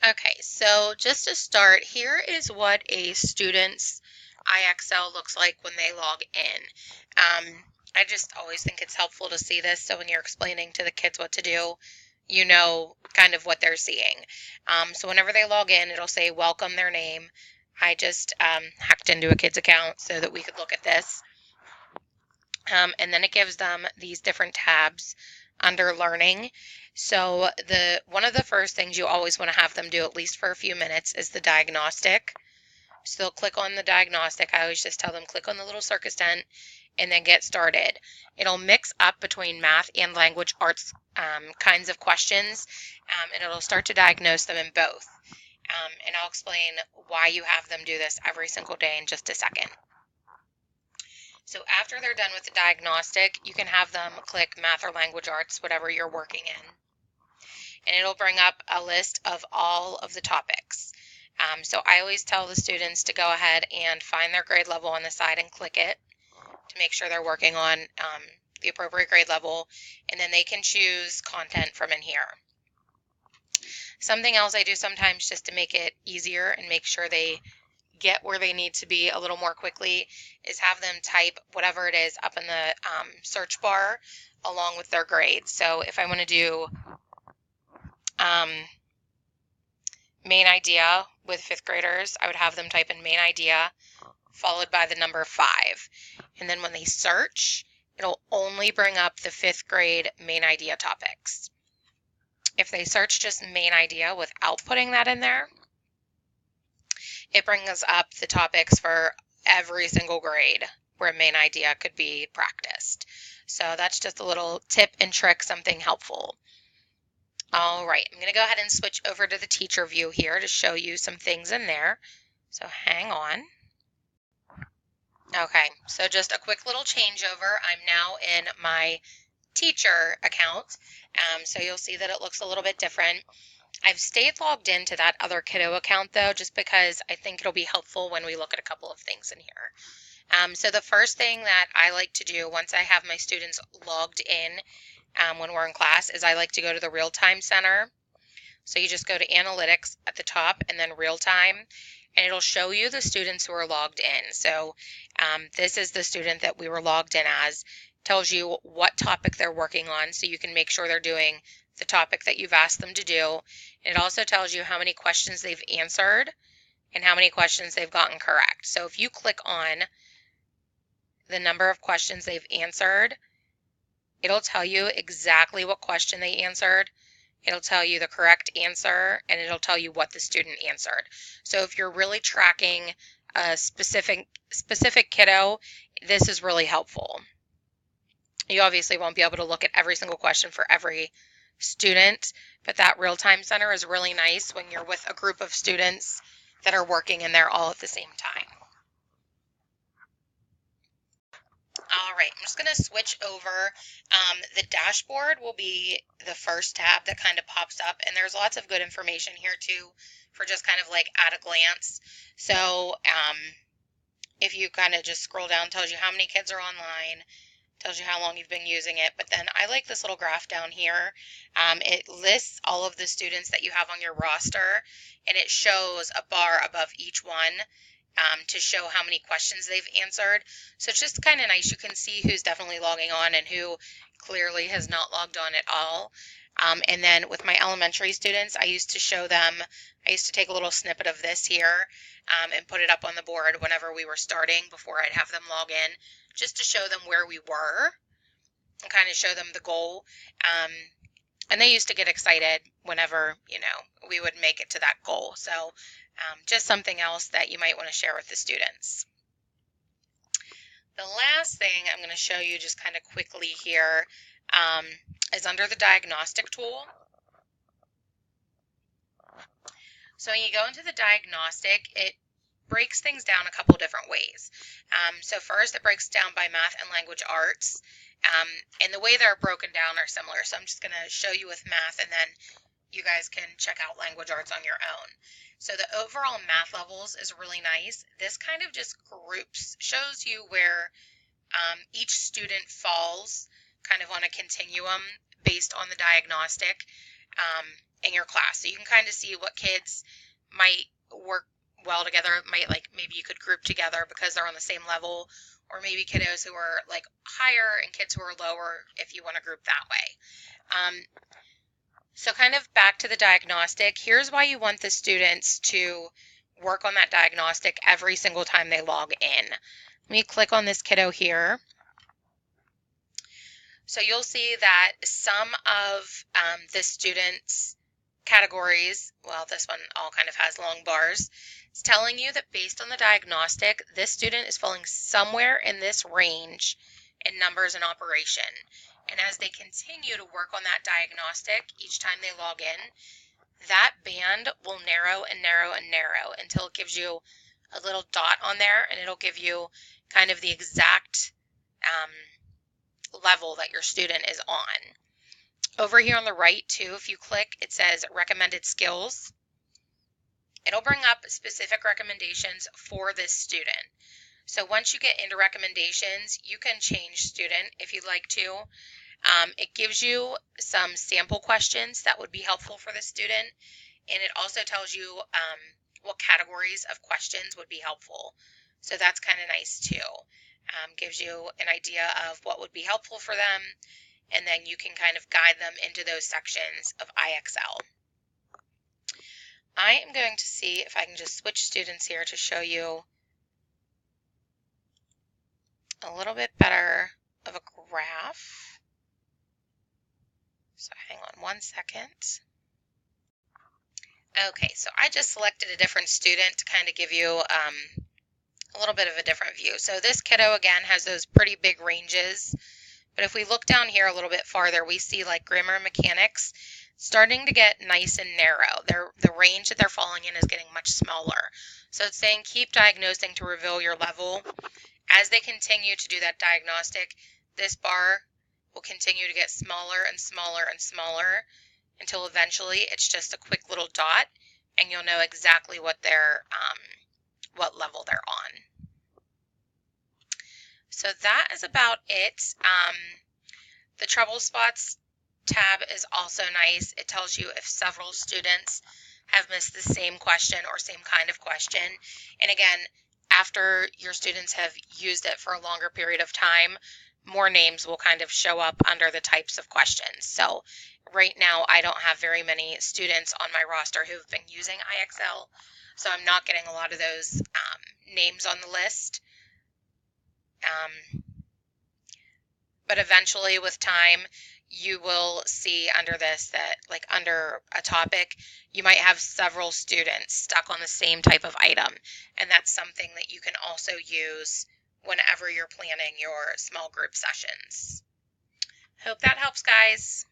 Okay, so just to start, here is what a student's IXL looks like when they log in. I just always think it's helpful to see this so when you're explaining to the kids what to do, you know kind of what they're seeing. So whenever they log in, it'll say welcome their name. I just hacked into a kid's account so that we could look at this. And then it gives them these different tabs under learning. So one of the first things you always want to have them do, at least for a few minutes, is the diagnostic. So they'll click on the diagnostic. I always just tell them click on the little circus tent and then get started. It'll mix up between math and language arts kinds of questions, and it'll start to diagnose them in both. And I'll explain why you have them do this every single day in just a second. So after they're done with the diagnostic, you can have them click math or language arts, whatever you're working in, and it'll bring up a list of all of the topics. So I always tell the students to go ahead and find their grade level on the side and click it to make sure they're working on the appropriate grade level, and then they can choose content from in here. Something else I do sometimes just to make it easier and make sure they get where they need to be a little more quickly is have them type whatever it is up in the search bar along with their grade. So if I want to do main idea with fifth graders, I would have them type in main idea followed by the number 5. And then when they search, it'll only bring up the fifth grade main idea topics. If they search just main idea without putting that in there, it brings up the topics for every single grade where main idea could be practiced. So that's just a little tip and trick, something helpful. All right, I'm going to go ahead and switch over to the teacher view here to show you some things in there. So hang on. Okay, so just a quick little changeover. I'm now in my teacher account, so you'll see that it looks a little bit different. I've stayed logged into that other kiddo account though, just because I think it'll be helpful when we look at a couple of things in here. So the first thing that I like to do once I have my students logged in when we're in class is I like to go to the real-time center. So you just go to analytics at the top and then real-time, and it'll show you the students who are logged in. So this is the student that we were logged in as. Tells you what topic they're working on so you can make sure they're doing the topic that you've asked them to do. It also tells you how many questions they've answered and how many questions they've gotten correct. So if you click on the number of questions they've answered, it'll tell you exactly what question they answered. It'll tell you the correct answer, and it'll tell you what the student answered. So if you're really tracking a specific kiddo, this is really helpful. You obviously won't be able to look at every single question for every student, but that real-time center is really nice when you're with a group of students that are working in there all at the same time. All right, I'm just going to switch over. The dashboard will be the first tab that kind of pops up, and there's lots of good information here too for just kind of like at a glance. So if you kind of just scroll down, it tells you how many kids are online, tells you how long you've been using it. But then I like this little graph down here. It lists all of the students that you have on your roster, and it shows a bar above each one to show how many questions they've answered. So it's just kind of nice. You can see who's definitely logging on and who clearly has not logged on at all. And then with my elementary students, I used to take a little snippet of this here and put it up on the board whenever we were starting before I'd have them log in, just to show them where we were and kind of show them the goal. And they used to get excited whenever, we would make it to that goal. So just something else that you might want to share with the students. The last thing I'm going to show you just kind of quickly here is under the diagnostic tool. So when you go into the diagnostic, it breaks things down a couple different ways. So first, it breaks down by math and language arts. And the way they're broken down are similar. So I'm just going to show you with math, and then you guys can check out language arts on your own. So the overall math levels is really nice. This kind of just shows you where each student falls kind of on a continuum based on the diagnostic. in your class. So you can kind of see what kids might work well together. Might, like, maybe you could group together because they're on the same level, or maybe kiddos who are like higher and kids who are lower if you want to group that way. So kind of back to the diagnostic, here's why you want the students to work on that diagnostic every single time they log in. Let me click on this kiddo here. So you'll see that some of the students' categories, well, this one all kind of has long bars, it's telling you that based on the diagnostic, this student is falling somewhere in this range in numbers and operation. And as they continue to work on that diagnostic each time they log in, that band will narrow and narrow and narrow until it gives you a little dot on there, and it'll give you kind of the exact level that your student is on. Over here on the right too, if you click, it says recommended skills. It'll bring up specific recommendations for this student. So once you get into recommendations, you can change student if you'd like to. It gives you some sample questions that would be helpful for the student, and it also tells you what categories of questions would be helpful. So that's kind of nice too. Gives you an idea of what would be helpful for them, and then you can kind of guide them into those sections of IXL. I am going to see if I can just switch students here to show you a little bit better of a graph. So hang on one second. Okay, so I just selected a different student to kind of give you a little bit of a different view. So this kiddo, again, has those pretty big ranges. But if we look down here a little bit farther, we see like grammar and mechanics starting to get nice and narrow. The range that they're falling in is getting much smaller. So it's saying keep diagnosing to reveal your level. As they continue to do that diagnostic, this bar will continue to get smaller and smaller and smaller until eventually it's just a quick little dot, and you'll know exactly what what level they're on. So that is about it. The trouble spots tab is also nice. It tells you if several students have missed the same question or same kind of question. And again, after your students have used it for a longer period of time, more names will kind of show up under the types of questions. So right now, I don't have very many students on my roster who've been using IXL, so I'm not getting a lot of those names on the list. But eventually, with time, you will see under this that, like under a topic, you might have several students stuck on the same type of item, and that's something that you can also use whenever you're planning your small group sessions. Hope that helps, guys.